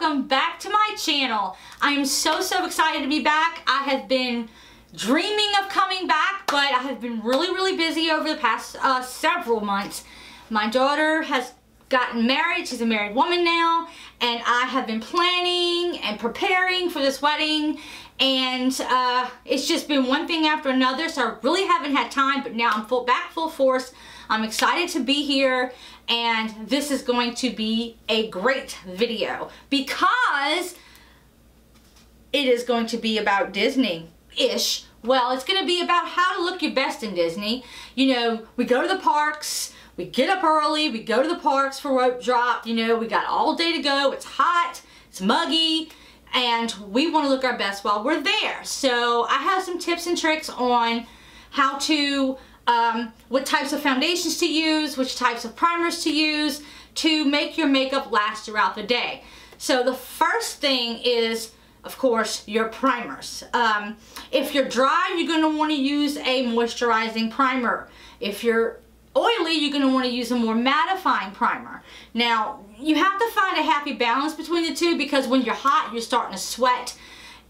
welcome back to my channel. I am so excited to be back. I have been dreaming of coming back, but I have been really busy over the past several months. My daughter has gotten married. She's a married woman now, and I have been planning and preparing for this wedding, and it's just been one thing after another, so I really haven't had time, but now I'm back full force. I'm excited to be here, and this is going to be a great video because it is going to be about Disney-ish. Well, it's going to be about how to look your best in Disney. You know, we go to the parks, we get up early, we go to the parks for rope drop, you know, we got all day to go, it's hot, it's muggy, and we want to look our best while we're there. So I have some tips and tricks on how to what types of foundations to use, which types of primers to use to make your makeup last throughout the day. So the first thing is, of course, your primers. If you're dry, you're going to want to use a moisturizing primer. If you're oily, you're going to want to use a more mattifying primer. Now, you have to find a happy balance between the two, because when you're hot, you're starting to sweat,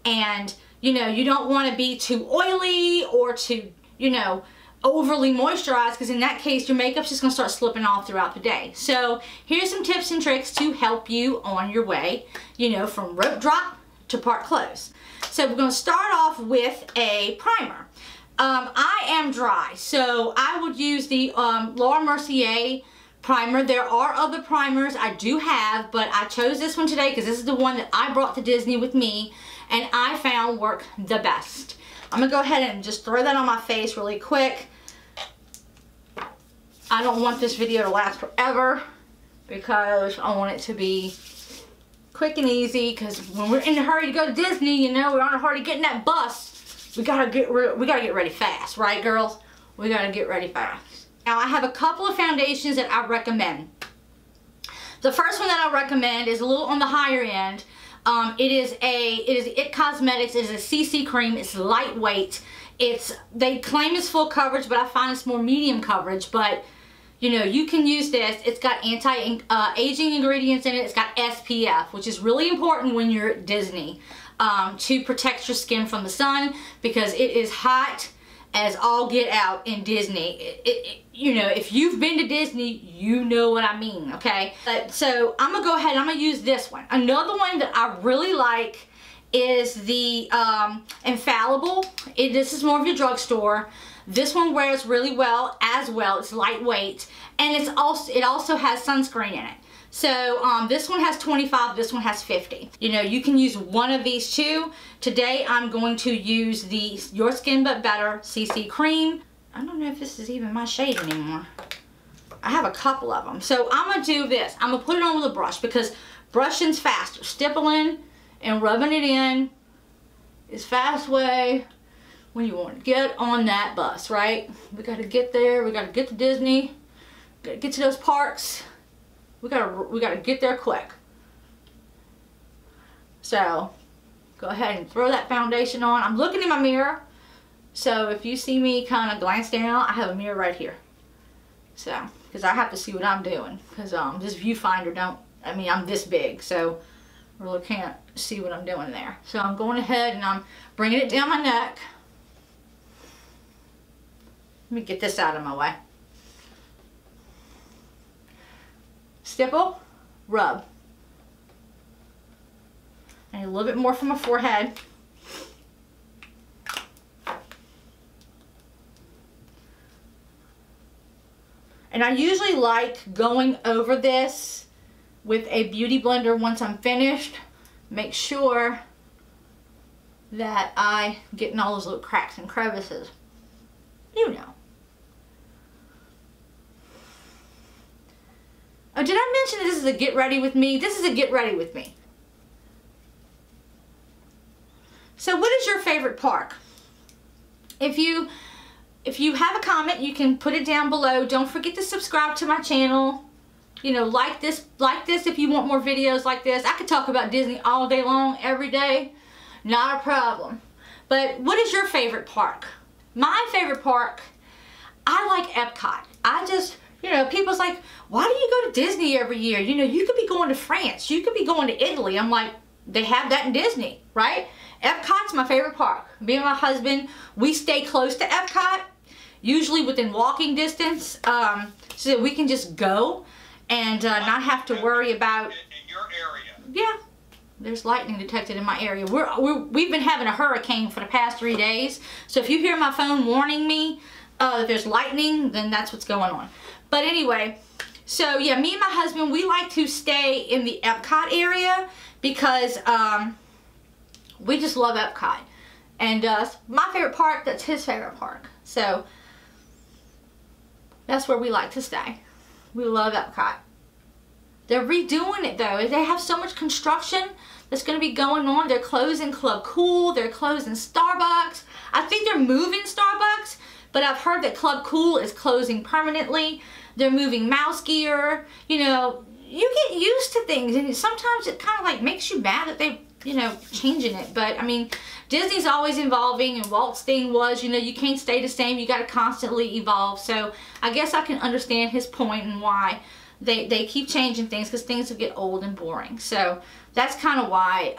and you know, you don't want to be too oily or too, you know, overly moisturized, because in that case your makeup's just going to start slipping off throughout the day. So here's some tips and tricks to help you on your way, you know, from rope drop to park close. So we're going to start off with a primer. I am dry, so I would use the Laura Mercier primer. There are other primers I do have, but I chose this one today because this is the one that I brought to Disney with me and I found work the best. I'm going to go ahead and just throw that on my face really quick. I don't want this video to last forever because I want it to be quick and easy, because when we're in a hurry to go to Disney, you know, we're on a hurry to get in that bus, we gotta get ready fast, right girls? We gotta get ready fast. Now I have a couple of foundations that I recommend. The first one that I recommend is a little on the higher end. It is IT Cosmetics. It is a CC cream. It's lightweight. They claim it's full coverage, but I find it's more medium coverage. But you know, you can use this. It's got anti-aging ingredients in it. It's got SPF, which is really important when you're at Disney, to protect your skin from the sun, because it is hot as all get out in Disney. You know, if you've been to Disney, you know what I mean, okay? So I'm gonna go ahead, I'm gonna use this one. Another one that I really like is the Infallible. This is more of your drugstore. This one wears really well as well. It's lightweight, and it also has sunscreen in it. So this one has 25, this one has 50. You know, you can use one of these two. Today I'm going to use the Your Skin But Better CC cream. I don't know if this is even my shade anymore. I have a couple of them. So I'm going to do this. I'm going to put it on with a brush, because brushing's faster. Stippling and rubbing it in is fast way when you want to get on that bus, right? We got to get there. We got to get to Disney. Got to get to those parks. We gotta get there quick. So go ahead and throw that foundation on. I'm looking in my mirror, so if you see me kind of glance down, I have a mirror right here. So, because I have to see what I'm doing, because this viewfinder I'm this big, so I really can't see what I'm doing there. So I'm going ahead and I'm bringing it down my neck. Let me get this out of my way. Stipple, rub. And a little bit more from my forehead. And I usually like going over this with a beauty blender once I'm finished. Make sure that I get in all those little cracks and crevices. You know. Oh, did I mention that this is a get ready with me? This is a get ready with me. So what is your favorite park? If you have a comment, you can put it down below. Don't forget to subscribe to my channel. You know, like this if you want more videos like this. I could talk about Disney all day long, every day. Not a problem. But what is your favorite park? My favorite park, I like Epcot. I just You know, people's like, why do you go to Disney every year? You know, you could be going to France. You could be going to Italy. I'm like, they have that in Disney, right? Epcot's my favorite park. Me and my husband, we stay close to Epcot, usually within walking distance, so that we can just go and not have to worry about... In your area. Yeah. There's lightning detected in my area. We've been having a hurricane for the past 3 days. So if you hear my phone warning me that there's lightning, then that's what's going on. But anyway, so yeah, me and my husband, we like to stay in the Epcot area because we just love Epcot. And my favorite park, that's his favorite park. So that's where we like to stay. We love Epcot. They're redoing it though. They have so much construction that's going to be going on. They're closing Club Cool. They're closing Starbucks. I think they're moving Starbucks, but I've heard that Club Cool is closing permanently. They're moving Mouse Gear. You know, you get used to things, and sometimes it kind of like makes you mad that they, you know, changing it. But I mean, Disney's always evolving, and Walt's thing was, you know, you can't stay the same. You got to constantly evolve. So I guess I can understand his point and why they keep changing things, because things will get old and boring. So that's kind of why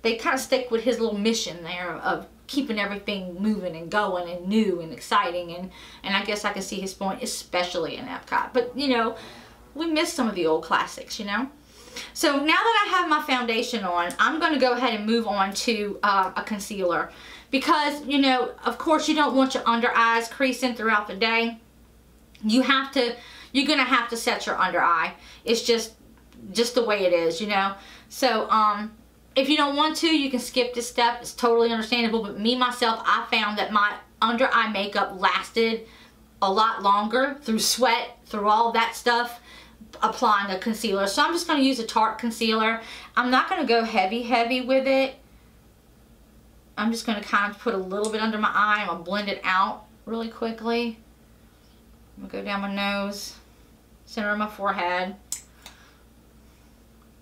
they kind of stick with his little mission there of keeping everything moving and going and new and exciting. And I guess I can see his point, especially in Epcot. But, you know, we miss some of the old classics, you know. So now that I have my foundation on, I'm going to go ahead and move on to a concealer. Because, you know, of course you don't want your under eyes creasing throughout the day. You're going to have to set your under eye. It's just the way it is, you know. So, if you don't want to, you can skip this step. It's totally understandable. But me, myself, I found that my under eye makeup lasted a lot longer through sweat, through all that stuff, applying a concealer. So I'm just going to use a Tarte concealer. I'm not going to go heavy with it. I'm just going to kind of put a little bit under my eye. I'm going to blend it out really quickly. I'm going to go down my nose, center of my forehead.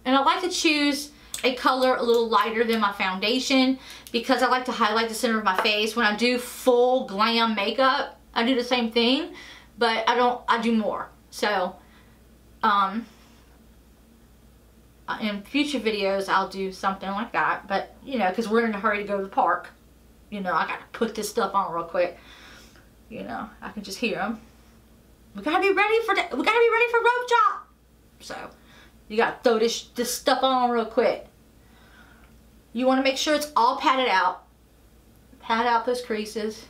And I like to choose a color a little lighter than my foundation because I like to highlight the center of my face. When I do full glam makeup, I do the same thing, but I do more. So, in future videos, I'll do something like that. But, you know, because we're in a hurry to go to the park, you know, I got to put this stuff on real quick. You know, I can just hear them. We gotta be ready for rope drop. So, you gotta throw this stuff on real quick. You want to make sure it's all patted out. Pat out those creases.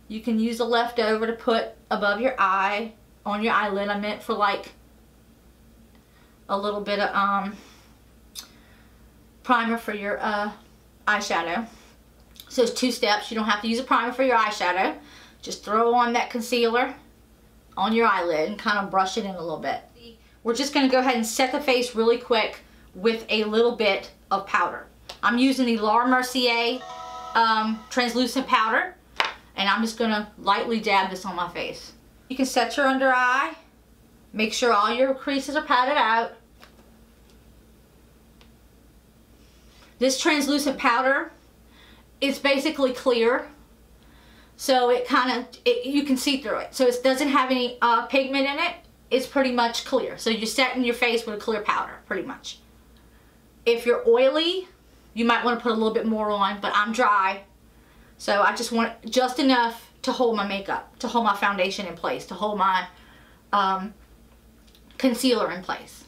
You can use the leftover to put above your eye, on your eyelid. I meant for like a little bit of primer for your eyeshadow. So it's 2 steps. You don't have to use a primer for your eyeshadow. Just throw on that concealer on your eyelid and kind of brush it in a little bit. We're just going to go ahead and set the face really quick with a little bit of powder. I'm using the Laura Mercier translucent powder, and I'm just going to lightly dab this on my face. You can set your under eye. Make sure all your creases are patted out. This translucent powder, it's basically clear. So it you can see through it. So it doesn't have any pigment in it. It's pretty much clear. So you're setting your face with a clear powder, pretty much. If you're oily, you might want to put a little bit more on, but I'm dry. So I just want just enough to hold my makeup, to hold my foundation in place, to hold my concealer in place.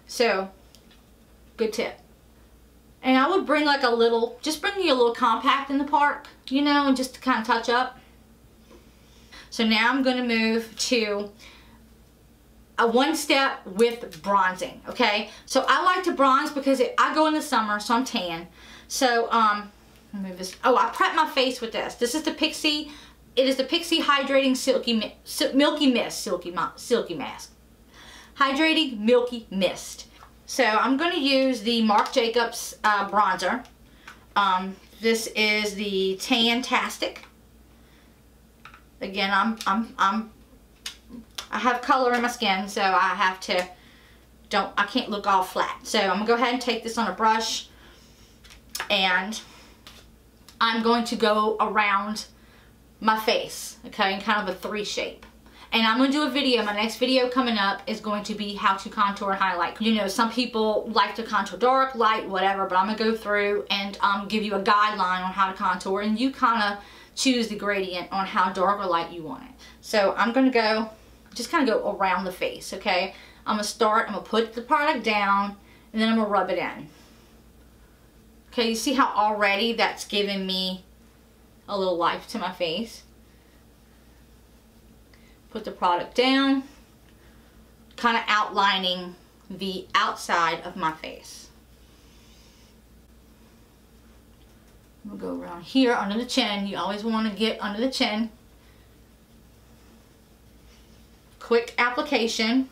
So, good tip. And I would bring like just bring me a little compact in the park, you know, and just to kind of touch up. So now I'm going to move to a 1 step with bronzing, okay? So I like to bronze because I go in the summer, so I'm tan. So, move this. Oh, I prep my face with this. This is the Pixie. It is the Pixie Hydrating Milky Mask. Hydrating Milky Mist. So I'm going to use the Marc Jacobs bronzer. This is the Tantastic. Again, I have color in my skin, so I have to, I can't look all flat. So I'm going to go ahead and take this on a brush, and I'm going to go around my face, okay, in kind of a 3 shape. And I'm going to do a video. My next video coming up is going to be how to contour and highlight. You know, some people like to contour dark, light, whatever, but I'm going to go through and give you a guideline on how to contour, and you kind of choose the gradient on how dark or light you want it. So I'm going to go, just kind of go around the face, okay? I'm going to start, I'm going to put the product down, and then I'm going to rub it in. Okay, you see how already that's giving me a little life to my face? Put the product down, kind of outlining the outside of my face. I'm going to go around here under the chin. You always want to get under the chin. Quick application.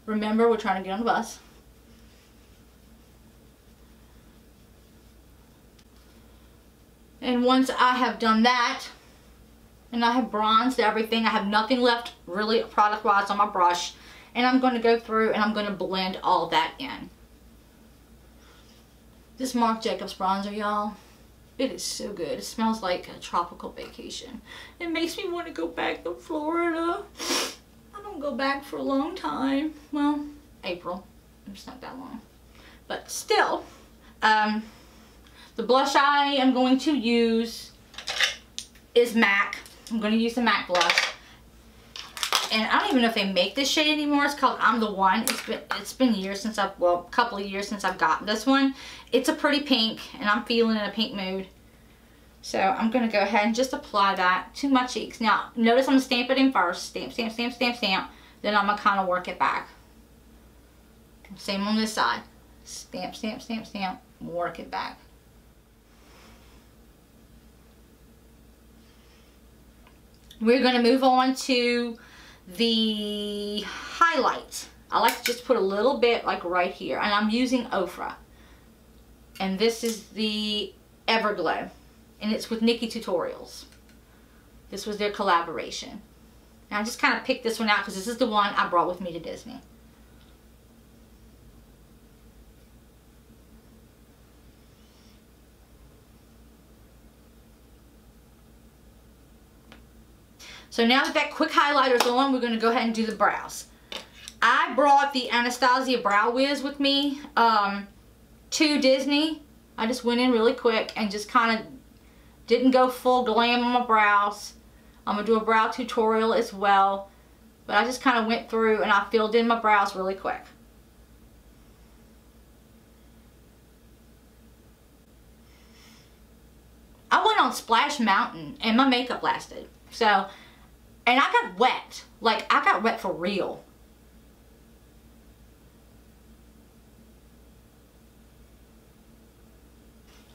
Remember, we're trying to get on the bus. And once I have done that, and I have bronzed everything, I have nothing left really product-wise on my brush, and I'm going to go through and I'm going to blend all that in. This Marc Jacobs bronzer, y'all, it is so good. It smells like a tropical vacation. It makes me want to go back to Florida. I don't go back for a long time. Well, April. It's not that long. But still, the blush I am going to use is MAC. I'm going to use the MAC blush. And I don't even know if they make this shade anymore. It's called I'm the One. It's been years since I've, well, a couple of years since I've gotten this one. It's a pretty pink, and I'm feeling in a pink mood. So I'm going to go ahead and just apply that to my cheeks. Now, notice I'm going to stamp it in first. Stamp, stamp, stamp, stamp, stamp. Then I'm going to kind of work it back. Same on this side. Stamp, stamp, stamp, stamp. Work it back. We're going to move on to the highlight. I like to just put a little bit like right here. And I'm using Ofra. And this is the Everglow. And it's with Nikki Tutorials. This was their collaboration. And I just kind of picked this one out because this is the one I brought with me to Disney. So now that quick highlighter's on, we're going to go ahead and do the brows. I brought the Anastasia Brow Wiz with me to Disney. I just went in really quick and just kind of didn't go full glam on my brows. I'm going to do a brow tutorial as well. But I just kind of went through and I filled in my brows really quick. I went on Splash Mountain and my makeup lasted. So... and I got wet. Like, I got wet for real.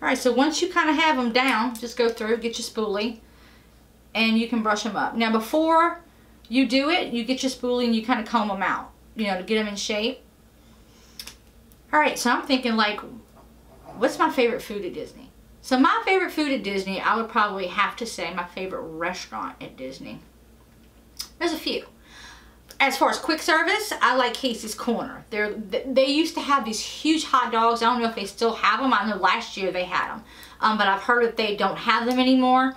Alright, so once you kind of have them down, just go through, get your spoolie, and you can brush them up. Now, before you do it, you get your spoolie and you kind of comb them out, you know, to get them in shape. Alright, so I'm thinking, like, what's my favorite food at Disney? So my favorite food at Disney, I would probably have to say my favorite restaurant at Disney. There's a few. As far as quick service, I like Casey's Corner. They used to have these huge hot dogs. I don't know if they still have them. I know last year they had them. But I've heard that they don't have them anymore.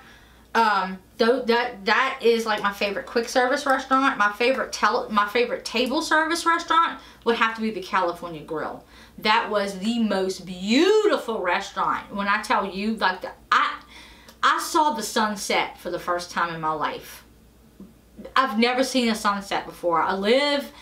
That is like my favorite quick service restaurant. My favorite table service restaurant would have to be the California Grill. That was the most beautiful restaurant. When I tell you, like, I saw the sunset for the first time in my life. I've never seen a sunset before. I live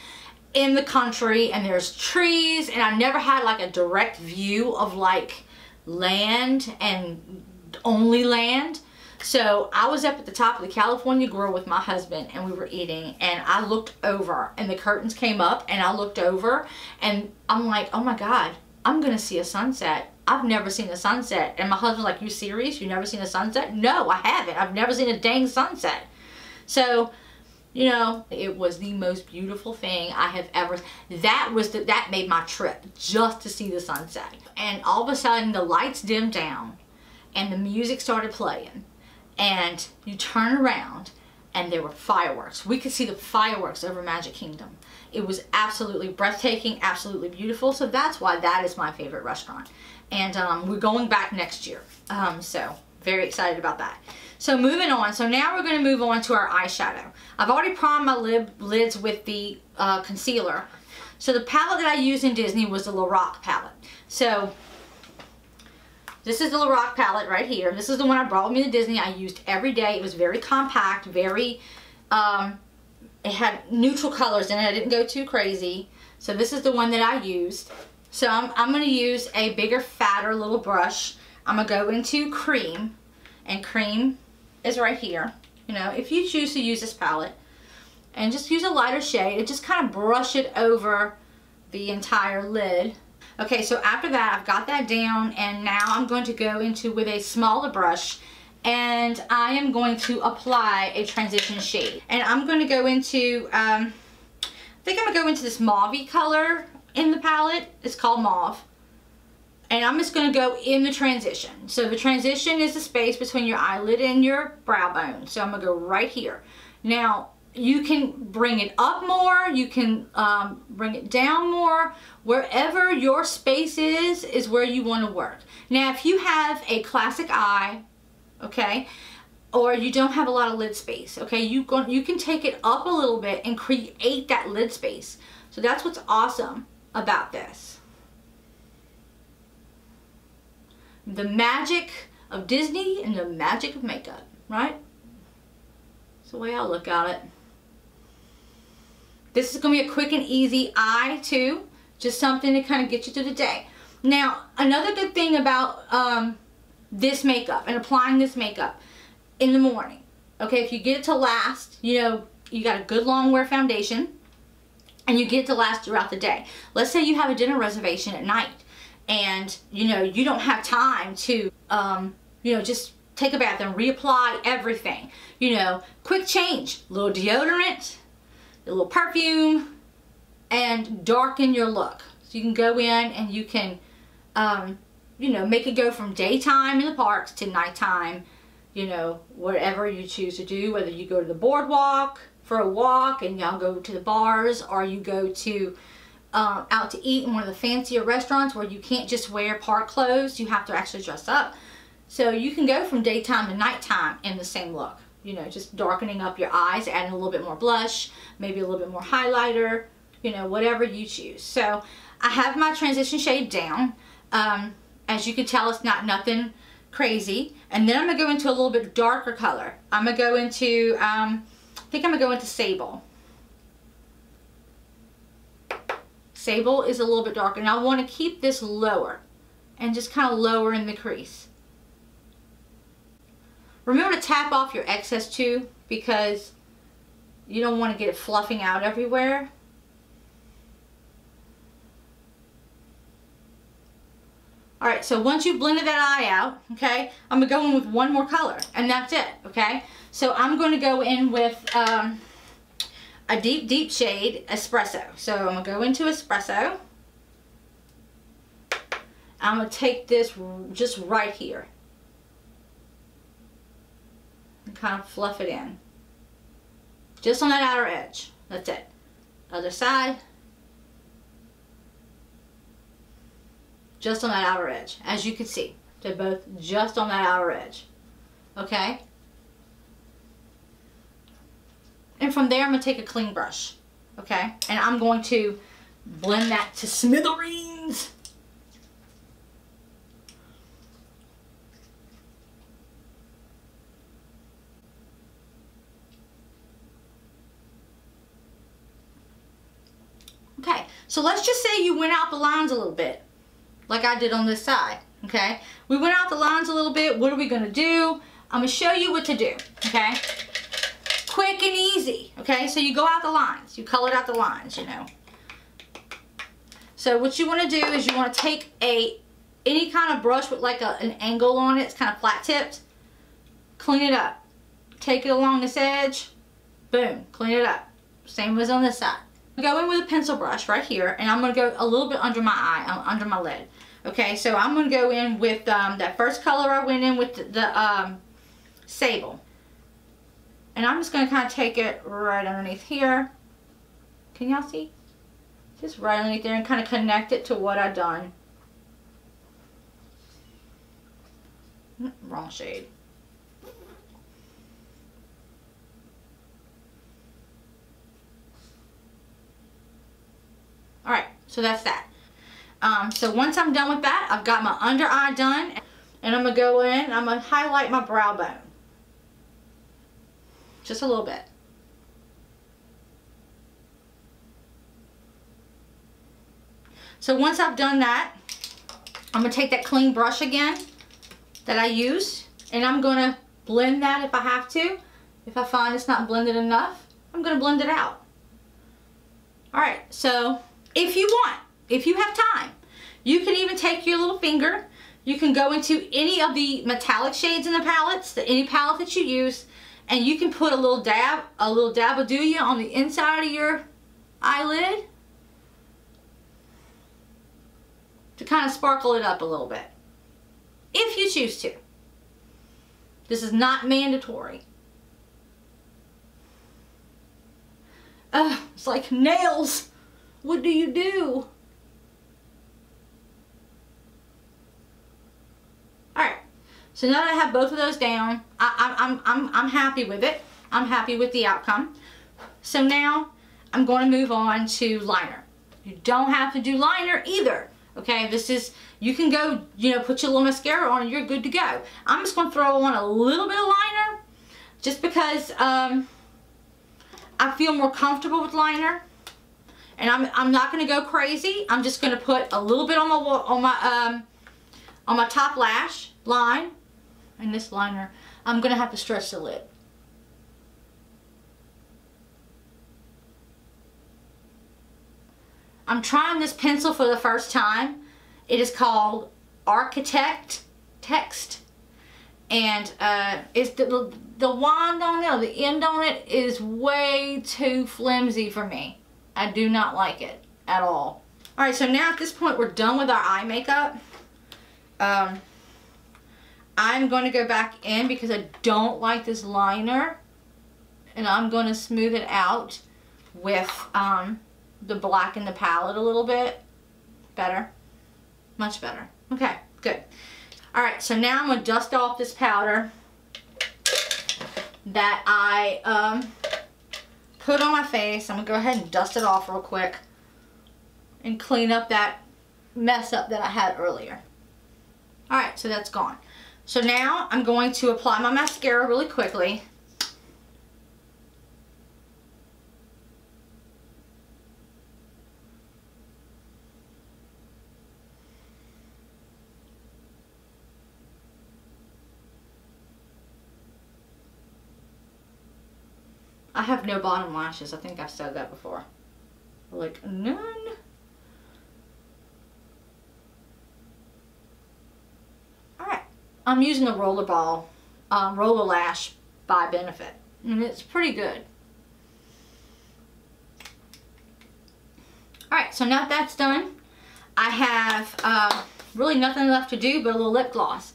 in the country and there's trees, and I never had like a direct view of like land and only land. So I was up at the top of the California Grill with my husband and we were eating, and I looked over and the curtains came up and I looked over and I'm like, oh my God, I'm gonna see a sunset. I've never seen a sunset. And my husband's like, you serious? You've never seen a sunset? No, I haven't. I've never seen a dang sunset. So, you know, it was the most beautiful thing I have ever. That made my trip, just to see the sunset. And all of a sudden the lights dimmed down and the music started playing, and you turn around and there were fireworks. We could see the fireworks over Magic Kingdom. It was absolutely breathtaking, absolutely beautiful. So that's why that is my favorite restaurant. And we're going back next year. So very excited about that. So moving on. So now we're going to move on to our eyeshadow. I've already primed my lids with the concealer. So the palette that I used in Disney was the Lorac palette. So this is the Lorac palette right here. This is the one I brought with me to Disney. I used every day. It was very compact, very, it had neutral colors in it. I didn't go too crazy. So this is the one that I used. So I'm going to use a bigger, fatter little brush. I'm going to go into cream. And cream is right here. You know, if you choose to use this palette. And just use a lighter shade and just kind of brush it over the entire lid. Okay, so after that, I've got that down, and now I'm going to go into with a smaller brush, and I am going to apply a transition shade. And I'm going to go into, I think I'm going to go into this mauve-y color in the palette. It's called Mauve. And I'm just going to go in the transition. So the transition is the space between your eyelid and your brow bone. So I'm going to go right here. Now, you can bring it up more, you can bring it down more. Wherever your space is where you want to work. Now if you have a classic eye, okay, or you don't have a lot of lid space, okay, you can take it up a little bit and create that lid space. So that's what's awesome about this. The magic of Disney and the magic of makeup, right? That's the way I look at it. This is going to be a quick and easy eye too. Just something to kind of get you through the day. Now, another good thing about this makeup and applying this makeup in the morning. Okay, if you get it to last, you know, you got a good long wear foundation and you get it to last throughout the day. Let's say you have a dinner reservation at night and, you know, you don't have time to, you know, just take a bath and reapply everything. You know, quick change, little deodorant, a little perfume, and darken your look. So you can go in and you can, you know, make it go from daytime in the parks to nighttime, you know, whatever you choose to do, whether you go to the boardwalk for a walk and y'all go to the bars, or you go to out to eat in one of the fancier restaurants where you can't just wear park clothes, you have to actually dress up. So you can go from daytime to nighttime in the same look. You know, just darkening up your eyes, adding a little bit more blush, maybe a little bit more highlighter, you know, whatever you choose. So I have my transition shade down. As you can tell, it's not nothing crazy. And then I'm going to go into a little bit darker color. I'm going to go into, I think I'm going to go into Sable. Sable is a little bit darker. And I want to keep this lower and just kind of lower in the crease. Remember to tap off your excess too, because you don't want to get it fluffing out everywhere. Alright, so once you've blended that eye out, okay, I'm going to go in with one more color, and that's it, okay? So I'm going to go in with a deep, deep shade, Espresso. So I'm going to go into Espresso. I'm going to take this just right here. And kind of fluff it in. Just on that outer edge. That's it. Other side. Just on that outer edge. As you can see. They're both just on that outer edge. Okay? And from there I'm going to take a clean brush. Okay? And I'm going to blend that to smithereens. Okay, so let's just say you went out the lines a little bit, like I did on this side, okay? We went out the lines a little bit. What are we going to do? I'm going to show you what to do, okay? Quick and easy, okay? So you go out the lines. You colored out the lines, you know. So what you want to do is you want to take any kind of brush with like an angle on it. It's kind of flat tipped. Clean it up. Take it along this edge. Boom. Clean it up. Same as on this side. Go in with a pencil brush right here, and I'm going to go a little bit under my eye, under my lid. Okay, so I'm going to go in with that first color I went in with the Sable. And I'm just going to kind of take it right underneath here. Can y'all see? Just right underneath there and kind of connect it to what I've done. Wrong shade. So that's that. So once I'm done with that, I've got my under eye done, and I'm going to go in, I'm going to highlight my brow bone. Just a little bit. So once I've done that, I'm going to take that clean brush again that I used, and I'm going to blend that if I have to. If I find it's not blended enough, I'm going to blend it out. Alright, so if you want, if you have time, you can even take your little finger, you can go into any of the metallic shades in the palettes, any palette that you use, and you can put a little dab of Dooya on the inside of your eyelid to kind of sparkle it up a little bit, if you choose to. This is not mandatory. It's like nails. What do you do? Alright, so now that I have both of those down, I'm happy with it. I'm happy with the outcome. So now I'm going to move on to liner. You don't have to do liner either. Okay, this is, you can go, you know, put your little mascara on and you're good to go. I'm just going to throw on a little bit of liner just because I feel more comfortable with liner. And I'm not going to go crazy. I'm just going to put a little bit on my top lash line. And this liner, I'm going to have to stretch the lid. I'm trying this pencil for the first time. It is called Architect Text. And it's the wand on it, or the end on it, is way too flimsy for me. I do not like it at all. Alright, so now at this point we're done with our eye makeup. I'm going to go back in because I don't like this liner. And I'm going to smooth it out with the black in the palette a little bit. Better. Much better. Okay, good. Alright, so now I'm going to dust off this powder that I put on my face. I'm going to go ahead and dust it off real quick and clean up that mess up that I had earlier. Alright, so that's gone. So now I'm going to apply my mascara really quickly. I have no bottom lashes. I think I've said that before. Like, none. Alright. I'm using the Roller Lash by Benefit. And it's pretty good. Alright, so now that's done, I have really nothing left to do but a little lip gloss.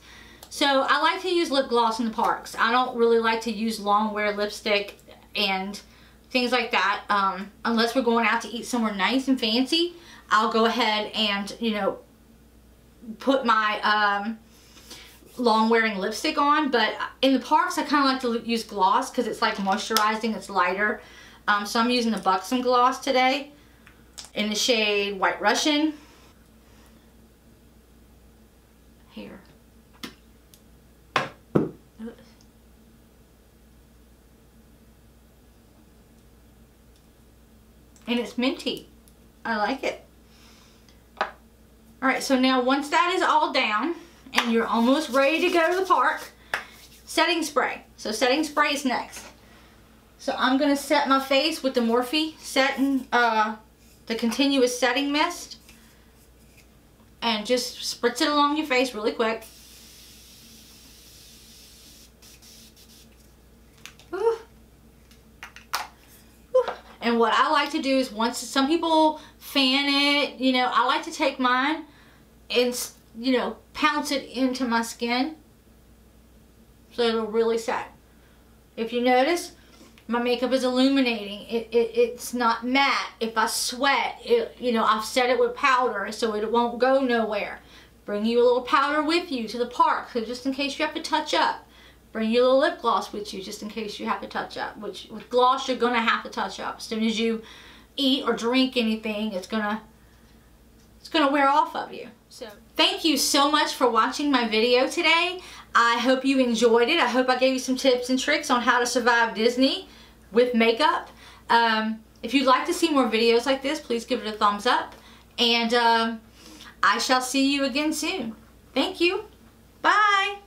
So I like to use lip gloss in the parks. I don't really like to use long wear lipstick and things like that, unless we're going out to eat somewhere nice and fancy. I'll go ahead and, you know, put my long wearing lipstick on. But in the parks I kind of like to use gloss because it's like moisturizing, it's lighter. So I'm using the Buxom gloss today in the shade White Russian. Here. And it's minty. I like it. Alright, so now once that is all down and you're almost ready to go to the park, setting spray. So setting spray is next. So I'm going to set my face with the Morphe setting, the continuous setting mist. And just spritz it along your face really quick. Ooh. And what I like to do is, once some people fan it, you know, I like to take mine and, you know, pounce it into my skin so it'll really set. If you notice, my makeup is illuminating. It's not matte. If I sweat, you know, I've set it with powder so it won't go nowhere. Bring you a little powder with you to the park, so just in case you have to touch up. Bring your little lip gloss with you just in case you have to touch up. Which with gloss you're going to have to touch up. As soon as you eat or drink anything, it's going to gonna wear off of you. So thank you so much for watching my video today. I hope you enjoyed it. I hope I gave you some tips and tricks on how to survive Disney with makeup. If you'd like to see more videos like this, please give it a thumbs up. And I shall see you again soon. Thank you. Bye.